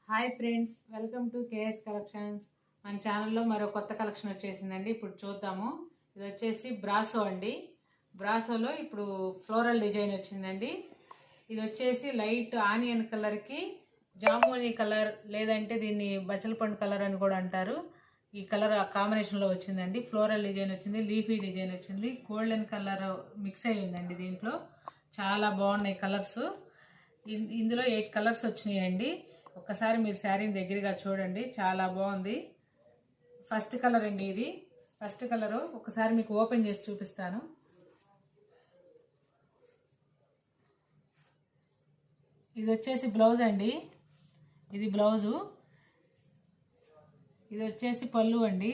Hi friends, welcome to KS collections. మన ఛానల్లో మరో కొత్త కలెక్షన్ వచ్చేసిందండి. ఇప్పుడు చూద్దాము. ఇది వచ్చేసి బ్రాసో అండి. బ్రాసోలో ఇప్పుడు ఫ్లోరల్ డిజైన్ వచ్చిందండి. ఇది వచ్చేసి లైట్ ఆనియన్ కలర్కి జామునీ కలర్, లేదంటే దీన్ని బచ్చల పండు కలర్ అని కూడా అంటారు. ఈ కలర్ కాంబినేషన్లో వచ్చిందండి. ఫ్లోరల్ డిజైన్ వచ్చింది, లీఫీ డిజైన్ వచ్చింది, గోల్డెన్ కలర్ మిక్స్ అయ్యి ఉందండి. దీంట్లో చాలా బాగున్నాయి కలర్స్. ఇందులో 8 కలర్స్ వచ్చినాయండి. ఒక్కసారి మీరు శారీని దగ్గరగా చూడండి, చాలా బాగుంది. ఫస్ట్ కలర్ అండి ఇది. ఫస్ట్ కలరు ఒకసారి మీకు ఓపెన్ చేసి చూపిస్తాను. ఇది వచ్చేసి బ్లౌజ్ అండి. ఇది బ్లౌజు. ఇది వచ్చేసి పళ్ళు అండి.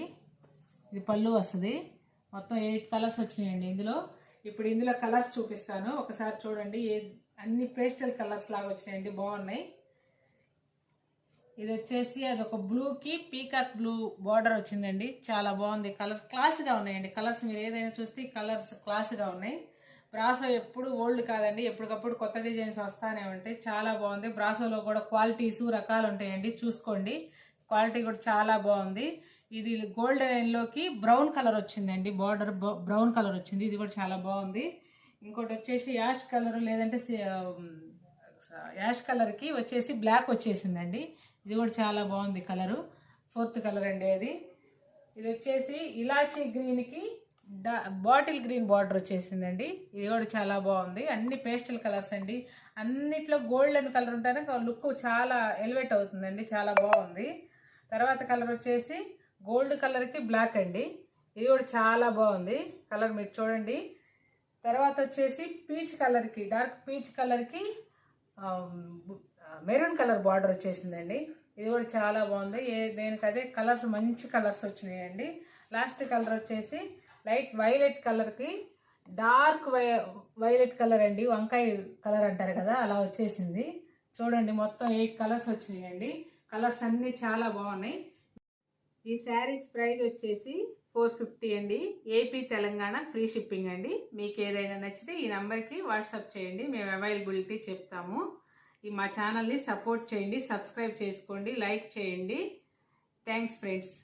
ఇది పళ్ళు వస్తుంది. మొత్తం 8 కలర్స్ వచ్చినాయండి ఇందులో. ఇప్పుడు ఇందులో కలర్స్ చూపిస్తాను, ఒకసారి చూడండి. అన్ని పేస్టల్ కలర్స్ లాగా వచ్చినాయండి, బాగున్నాయి. ఇది వచ్చేసి అదొక బ్లూకి పీకాక్ బ్లూ బార్డర్ వచ్చిందండి. చాలా బాగుంది. కలర్ క్లాస్గా ఉన్నాయండి. కలర్స్ మీరు ఏదైనా చూస్తే కలర్స్ క్లాస్గా ఉన్నాయి. బ్రాసో ఎప్పుడు ఓల్డ్ కాదండి, ఎప్పటికప్పుడు కొత్త డిజైన్స్ వస్తానే ఉంటాయి. చాలా బాగుంది. బ్రాసోలో కూడా క్వాలిటీస్ రకాలు ఉంటాయండి, చూసుకోండి. క్వాలిటీ కూడా చాలా బాగుంది. ఇది గోల్డెన్ లోకి బ్రౌన్ కలర్ వచ్చిందండి. బార్డర్ బ్రౌన్ కలర్ వచ్చింది. ఇది కూడా చాలా బాగుంది. ఇంకోటి వచ్చేసి యాష్ కలర్, లేదంటే యాష్ కలర్కి వచ్చేసి బ్లాక్ వచ్చేసిందండి. ఇది కూడా చాలా బాగుంది కలరు. 4th కలర్ అండి అది. ఇది వచ్చేసి ఇలాచీ గ్రీన్కి బాటిల్ గ్రీన్ బార్డర్ వచ్చేసిందండి. ఇది కూడా చాలా బాగుంది. అన్ని పేస్టల్ కలర్స్ అండి. అన్నిట్లో గోల్డెన్ కలర్ ఉంటేనే లుక్ చాలా ఎలివేట్ అవుతుందండి, చాలా బాగుంది. తర్వాత కలర్ వచ్చేసి గోల్డ్ కలర్కి బ్లాక్ అండి. ఇది కూడా చాలా బాగుంది కలర్, మీరు చూడండి. తర్వాత వచ్చేసి పీచ్ కలర్కి, డార్క్ పీచ్ కలర్కి మెరూన్ కలర్ బార్డర్ వచ్చేసిందండి. ఇది కూడా చాలా బాగుంది. దేనికదే కలర్స్ మంచి కలర్స్ వచ్చినాయండి. లాస్ట్ కలర్ వచ్చేసి లైట్ వైలెట్ కలర్కి డార్క్ వైలెట్ కలర్ అండి. వంకాయ కలర్ అంటారు కదా, అలా వచ్చేసింది. చూడండి, మొత్తం 8 కలర్స్ వచ్చినాయండి. కలర్స్ అన్నీ చాలా బాగున్నాయి. ఈ శారీస్ ప్రైస్ వచ్చేసి 450 అండి. ఏపీ తెలంగాణ ఫ్రీ షిప్పింగ్ అండి. మీకు ఏదైనా నచ్చితే ఈ నెంబర్కి వాట్సాప్ చేయండి, మేము అవైలబిలిటీ చెప్తాము. మా ఛానల్ని సపోర్ట్ చేయండి, సబ్స్క్రైబ్ చేసుకోండి, లైక్ చేయండి. Thanks friends.